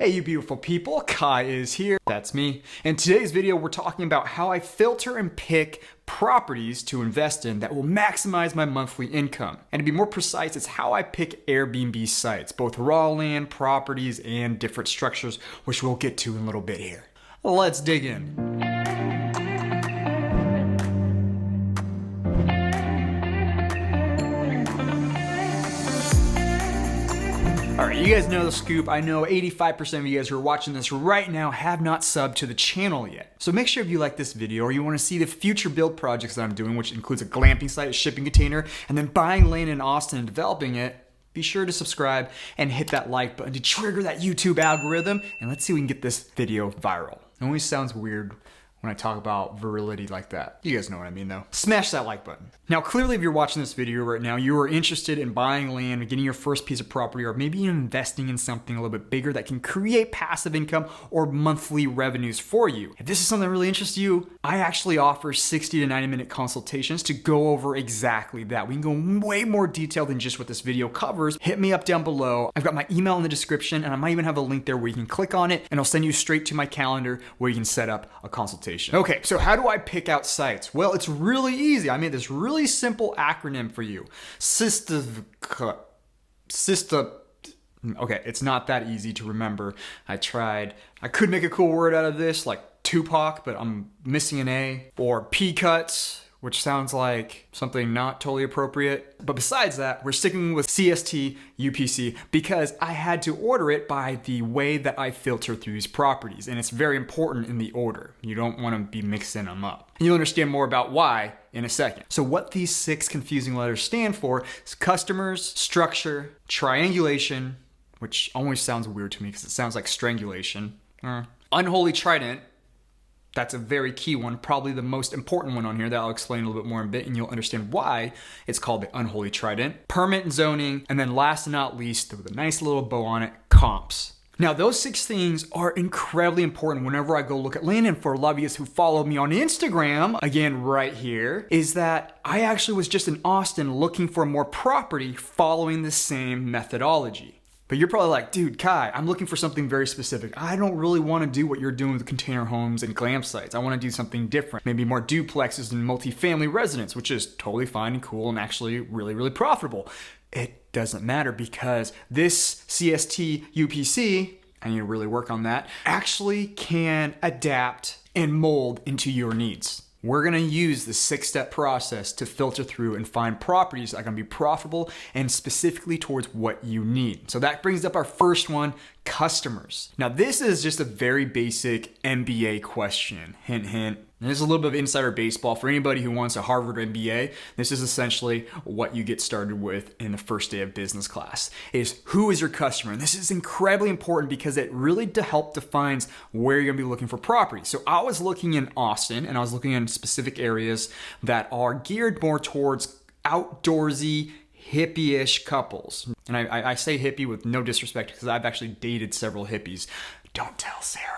Hey you beautiful people, Kai is here, that's me. In today's video we're talking about how I filter and pick properties to invest in that will maximize my monthly income. And to be more precise, it's how I pick Airbnb sites, both raw land, properties, and different structures, which we'll get to in a little bit here. Let's dig in. Alright, you guys know the scoop. I know 85% of you guys who are watching this right now have not subbed to the channel yet. So make sure if you like this video or you want to see the future build projects that I'm doing, which includes a glamping site, a shipping container, and then buying land in Austin and developing it, be sure to subscribe and hit that like button to trigger that YouTube algorithm, and let's see if we can get this video viral. It always sounds weird when I talk about virility like that. You guys know what I mean though. Smash that like button. Now clearly if you're watching this video right now, you are interested in buying land, getting your first piece of property, or maybe even investing in something a little bit bigger that can create passive income or monthly revenues for you. If this is something that really interests you, I actually offer 60 to 90 minute consultations to go over exactly that. We can go way more detail than just what this video covers. Hit me up down below. I've got my email in the description and I might even have a link there where you can click on it and I'll send you straight to my calendar where you can set up a consultation. Okay, so how do I pick out sites? Well, it's really easy. I made this really simple acronym for you. Okay, it's not that easy to remember. I tried. I could make a cool word out of this, like Tupac, but I'm missing an A. Or P-cuts, which sounds like something not totally appropriate. But besides that, we're sticking with CST UPC because I had to order it by the way that I filter through these properties. And it's very important in the order. You don't want to be mixing them up. And you'll understand more about why in a second. So what these 6 confusing letters stand for is customers, structure, triangulation, which always sounds weird to me because it sounds like strangulation. Unholy trident. That's a very key one, probably the most important one on here that I'll explain a little bit more in a bit and you'll understand why it's called the Unholy Trident. Permit and zoning, and then last and not least, with a nice little bow on it, comps. Now those 6 things are incredibly important whenever I go look at land, and for a lot of you guys who follow me on Instagram, again right here, is that I actually was just in Austin looking for more property following the same methodology. But you're probably like, dude, Kai, I'm looking for something very specific. I don't really want to do what you're doing with container homes and glam sites. I want to do something different. Maybe more duplexes and multifamily residence, which is totally fine and cool and actually really, really profitable. It doesn't matter because this CST UPC, I need to really work on that, actually can adapt and mold into your needs. We're gonna use the 6-step process to filter through and find properties that are gonna be profitable and specifically towards what you need. So that brings up our first one, customers. Now this is just a very basic MBA question, hint, hint. And this is a little bit of insider baseball for anybody who wants a Harvard MBA. This is essentially what you get started with in the first day of business class, is who is your customer? And this is incredibly important because it really defines where you're gonna be looking for property. So I was looking in Austin and I was looking in specific areas that are geared more towards outdoorsy, hippie-ish couples. And I say hippie with no disrespect because I've actually dated several hippies. Don't tell Sarah.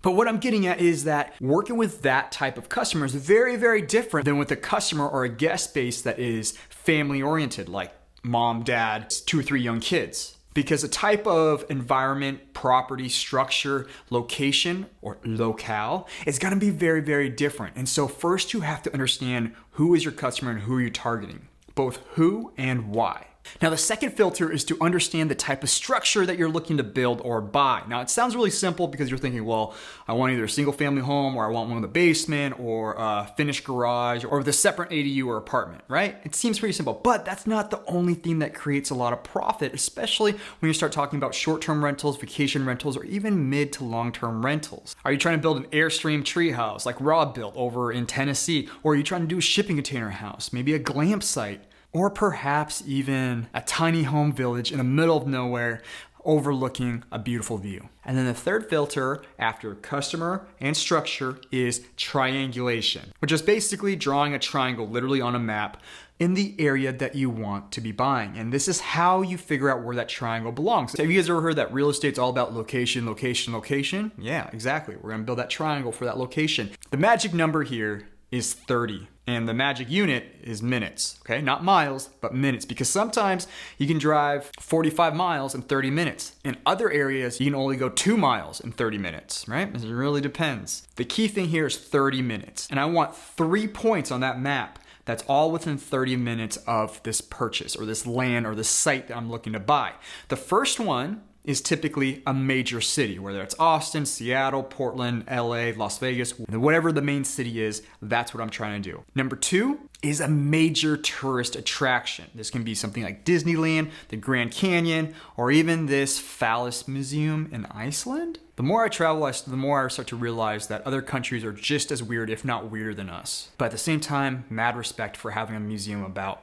But what I'm getting at is that working with that type of customer is very, very different than with a customer or a guest base that is family oriented, like mom, dad, 2 or 3 young kids. Because a type of environment, property, structure, location, or locale is gonna be very, very different. And so first you have to understand who is your customer and who are you targeting, both who and why. Now the second filter is to understand the type of structure that you're looking to build or buy. Now it sounds really simple because you're thinking, well, I want either a single family home or I want one with a basement or a finished garage or with a separate ADU or apartment, right? It seems pretty simple, but that's not the only thing that creates a lot of profit, especially when you start talking about short-term rentals, vacation rentals, or even mid to long-term rentals. Are you trying to build an Airstream treehouse like Rob built over in Tennessee? Or are you trying to do a shipping container house, maybe a glamp site? Or perhaps even a tiny home village in the middle of nowhere overlooking a beautiful view. And then the third filter after customer and structure is triangulation, which is basically drawing a triangle literally on a map in the area that you want to be buying. And this is how you figure out where that triangle belongs. So have you guys ever heard that real estate's all about location, location, location? Yeah, exactly. We're gonna build that triangle for that location. The magic number here is 30. And the magic unit is minutes, okay? Not miles, but minutes. Because sometimes you can drive 45 miles in 30 minutes. In other areas, you can only go 2 miles in 30 minutes, right? It really depends. The key thing here is 30 minutes. And I want 3 points on that map that's all within 30 minutes of this purchase or this land or this site that I'm looking to buy. The first one is typically a major city, whether it's Austin, Seattle, Portland, LA, Las Vegas, whatever the main city is, that's what I'm trying to do. Number 2 is a major tourist attraction. This can be something like Disneyland, the Grand Canyon, or even this phallus museum in Iceland. The more I travel, the more I start to realize that other countries are just as weird, if not weirder than us. But at the same time, mad respect for having a museum about.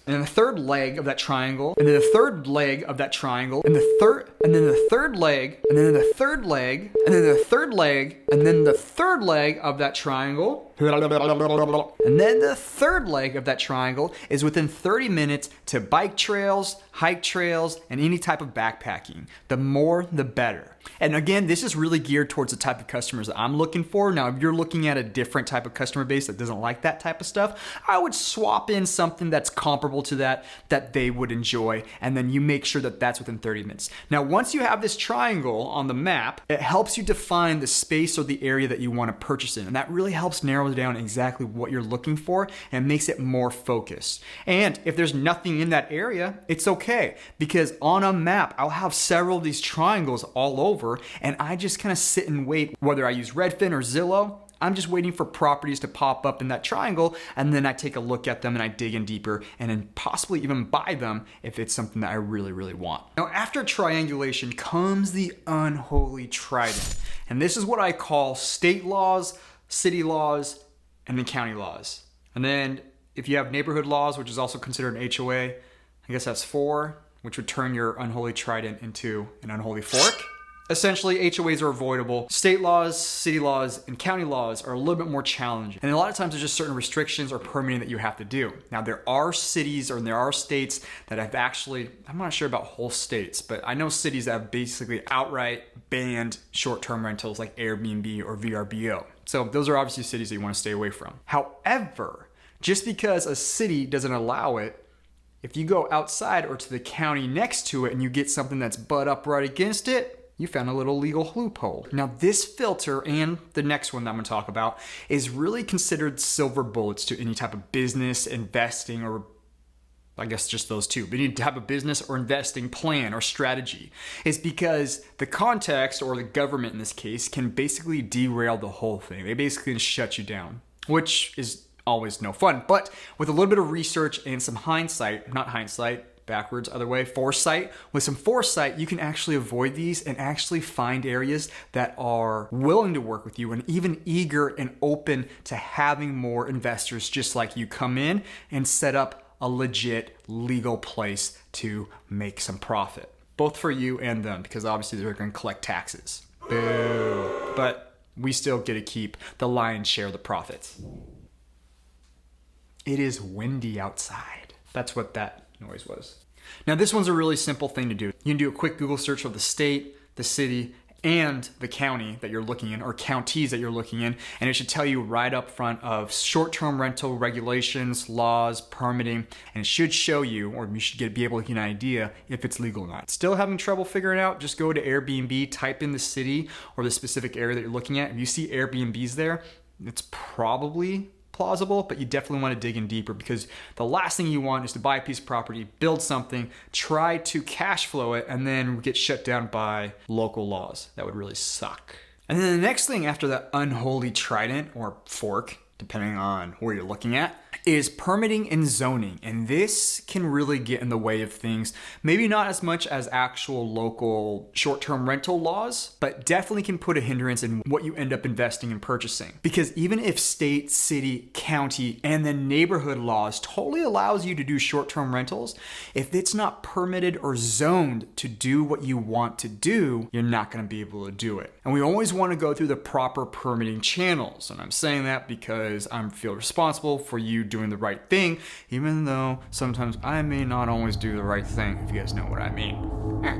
And then the third leg of that triangle, and then the third leg of that triangle, and the third leg, and then the third leg, and then the third leg, and then the third leg of that triangle, and then the third leg of that triangle is within 30 minutes to bike trails, hike trails, and any type of backpacking. The more, the better. And again, this is really geared towards the type of customers that I'm looking for. Now, if you're looking at a different type of customer base that doesn't like that type of stuff, I would swap in something that's comparable to that they would enjoy, and then you make sure that that's within 30 minutes. Now, once you have this triangle on the map, it helps you define the space or the area that you want to purchase in, and that really helps narrow down exactly what you're looking for and makes it more focused. And if there's nothing in that area, it's okay, because on a map, I'll have several of these triangles all over, and I just kind of sit and wait, whether I use Redfin or Zillow. I'm just waiting for properties to pop up in that triangle, and then I take a look at them and I dig in deeper and then possibly even buy them if it's something that I really, really want. Now, after triangulation comes the unholy trident. And this is what I call state laws, city laws, and then county laws. And then if you have neighborhood laws, which is also considered an HOA, I guess that's 4, which would turn your unholy trident into an unholy fork. Essentially, HOAs are avoidable. State laws, city laws, and county laws are a little bit more challenging. And a lot of times there's just certain restrictions or permitting that you have to do. Now, there are cities or there are states that have actually, I'm not sure about whole states, but I know cities that have basically outright banned short-term rentals like Airbnb or VRBO. So those are obviously cities that you want to stay away from. However, just because a city doesn't allow it, if you go outside or to the county next to it and you get something that's butt up right against it, you found a little legal loophole. Now, this filter and the next one that I'm gonna talk about is really considered silver bullets to any type of business, investing, or I guess just those two, but any type of business or investing plan or strategy. Is because the context, or the government in this case, can basically derail the whole thing. They basically shut you down, which is always no fun. But with a little bit of research and some foresight. With some foresight, you can actually avoid these and actually find areas that are willing to work with you and even eager and open to having more investors just like you come in and set up a legit legal place to make some profit, both for you and them, because obviously they're going to collect taxes. Boo. But we still get to keep the lion's share of the profits. It is windy outside. That's what that noise was. Now, this one's a really simple thing to do. You can do a quick Google search of the state, the city, and the county that you're looking in, or counties that you're looking in, and it should tell you right up front of short-term rental regulations, laws, permitting, and it should show you, or you should be able to get an idea if it's legal or not. Still having trouble figuring it out? Just go to Airbnb, type in the city or the specific area that you're looking at. If you see Airbnbs there, it's probably plausible, but you definitely want to dig in deeper, because the last thing you want is to buy a piece of property, build something, try to cash flow it, and then get shut down by local laws. That would really suck. And then the next thing after the unholy trident or fork, depending on where you're looking at, is permitting and zoning. And this can really get in the way of things. Maybe not as much as actual local short-term rental laws, but definitely can put a hindrance in what you end up investing and purchasing. Because even if state, city, county, and then neighborhood laws totally allows you to do short-term rentals, if it's not permitted or zoned to do what you want to do, you're not going to be able to do it. And we always want to go through the proper permitting channels. And I'm saying that because because I feel responsible for you doing the right thing, even though sometimes I may not always do the right thing, if you guys know what I mean.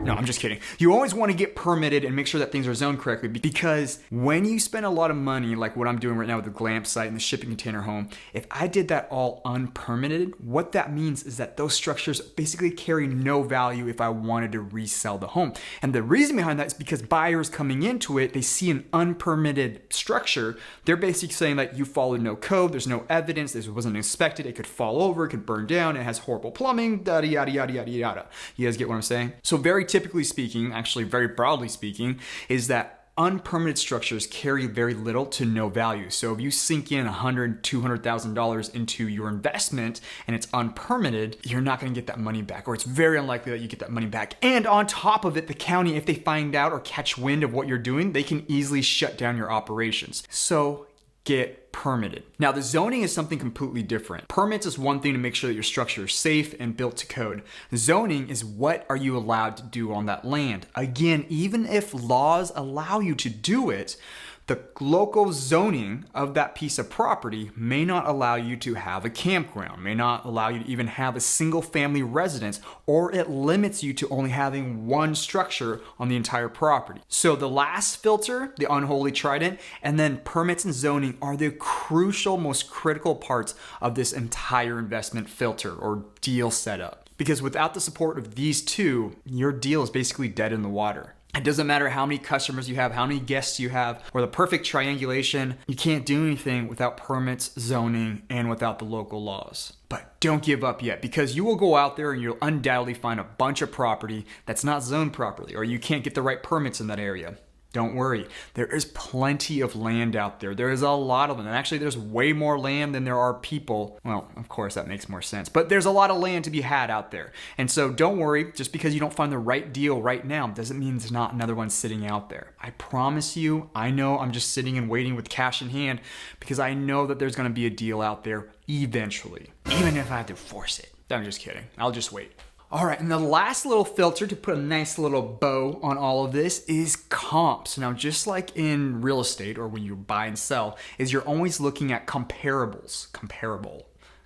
No, I'm just kidding. You always want to get permitted and make sure that things are zoned correctly, because when you spend a lot of money, like what I'm doing right now with the glamp site and the shipping container home, if I did that all unpermitted, what that means is that those structures basically carry no value if I wanted to resell the home. And the reason behind that is because buyers coming into it, they see an unpermitted structure. They're basically saying that you followed no code, there's no evidence, this wasn't inspected, it could fall over, it could burn down, it has horrible plumbing, yada, yada, yada, yada, yada. You guys get what I'm saying? So very typically speaking, actually very broadly speaking, is that unpermitted structures carry very little to no value. So if you sink in $100,000, $200,000 into your investment and it's unpermitted, you're not going to get that money back, or it's very unlikely that you get that money back. And on top of it, the county, if they find out or catch wind of what you're doing, they can easily shut down your operations. So get permitted. Now, the zoning is something completely different. Permits is one thing to make sure that your structure is safe and built to code. Zoning is what are you allowed to do on that land. Again, even if laws allow you to do it, the local zoning of that piece of property may not allow you to have a campground, may not allow you to even have a single family residence, or it limits you to only having one structure on the entire property. So the last filter, the unholy trident, and then permits and zoning are the crucial, most critical parts of this entire investment filter or deal setup. Because without the support of these two, your deal is basically dead in the water. It doesn't matter how many customers you have, how many guests you have, or the perfect triangulation. You can't do anything without permits, zoning, and without the local laws. But don't give up yet, because you will go out there and you'll undoubtedly find a bunch of property that's not zoned properly, or you can't get the right permits in that area. Don't worry, there is plenty of land out there. There is a lot of them. And actually, there's way more land than there are people. Well, of course, that makes more sense. But there's a lot of land to be had out there. And so don't worry, just because you don't find the right deal right now doesn't mean there's not another one sitting out there. I promise you, I know I'm just sitting and waiting with cash in hand, because I know that there's going to be a deal out there eventually, even if I have to force it. I'm just kidding. I'll just wait. All right, and the last little filter to put a nice little bow on all of this is comps. Now, just like in real estate or when you buy and sell, is you're always looking at comparables.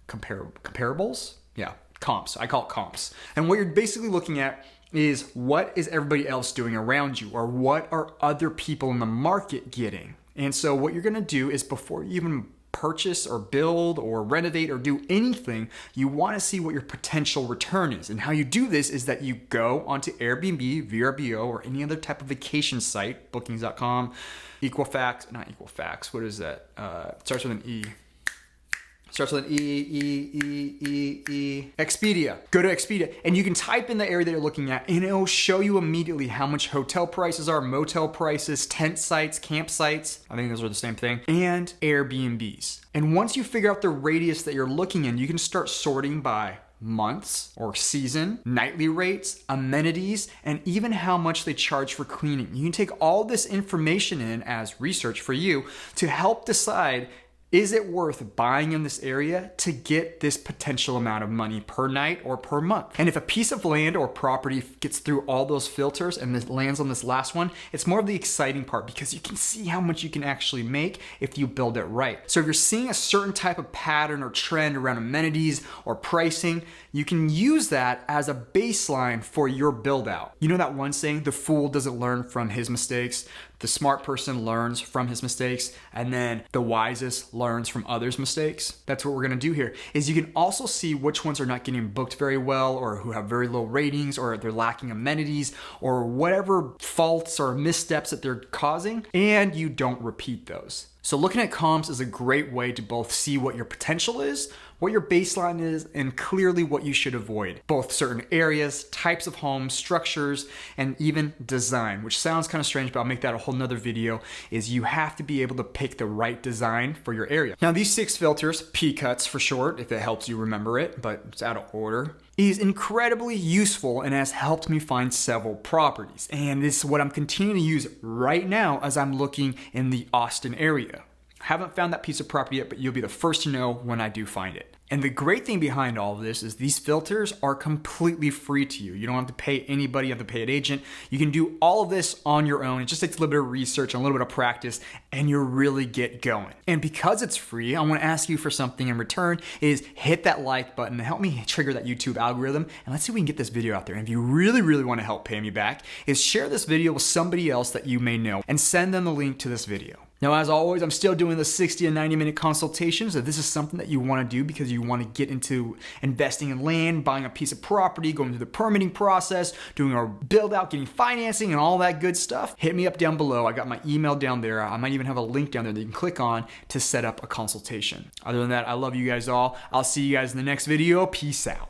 Comparables? Yeah, comps. I call it comps. And what you're basically looking at is what is everybody else doing around you, or what are other people in the market getting? And so what you're gonna do is, before you even purchase or build or renovate or do anything, you want to see what your potential return is. And how you do this is that you go onto Airbnb, VRBO, or any other type of vacation site, bookings.com, what is that? Starts with an E. Expedia. Go to Expedia and you can type in the area that you're looking at, and it'll show you immediately how much hotel prices are, motel prices, tent sites, campsites, I think those are the same thing, and Airbnbs. And once you figure out the radius that you're looking in, you can start sorting by months or season, nightly rates, amenities, and even how much they charge for cleaning. You can take all this information in as research for you to help decide, is it worth buying in this area to get this potential amount of money per night or per month? And if a piece of land or property gets through all those filters and it lands on this last one, it's more of the exciting part, because you can see how much you can actually make if you build it right. So if you're seeing a certain type of pattern or trend around amenities or pricing, you can use that as a baseline for your build out. You know that one saying, the fool doesn't learn from his mistakes, the smart person learns from his mistakes, and then the wisest learns from others' mistakes. That's what we're gonna do here, is you can also see which ones are not getting booked very well, or who have very low ratings, or they're lacking amenities, or whatever faults or missteps that they're causing, and you don't repeat those. So looking at comps is a great way to both see what your potential is, what your baseline is, and clearly what you should avoid. Both certain areas, types of homes, structures, and even design, which sounds kind of strange, but I'll make that a whole nother video, is you have to be able to pick the right design for your area. Now these 6 filters, P-cuts for short, if it helps you remember it, but it's out of order, is incredibly useful and has helped me find several properties. And this is what I'm continuing to use right now as I'm looking in the Austin area. I haven't found that piece of property yet, but you'll be the first to know when I do find it. And the great thing behind all of this is these filters are completely free to you. You don't have to pay anybody, you have to pay an agent. You can do all of this on your own. It just takes a little bit of research and a little bit of practice, and you really get going. And because it's free, I want to ask you for something in return is hit that like button to help me trigger that YouTube algorithm. And let's see if we can get this video out there. And if you really, really want to help pay me back, is share this video with somebody else that you may know and send them the link to this video. Now, as always, I'm still doing the 60 and 90 minute consultations. If this is something that you want to do because you want to get into investing in land, buying a piece of property, going through the permitting process, doing our build out, getting financing and all that good stuff, hit me up down below. I got my email down there. I might even have a link down there that you can click on to set up a consultation. Other than that, I love you guys all. I'll see you guys in the next video. Peace out.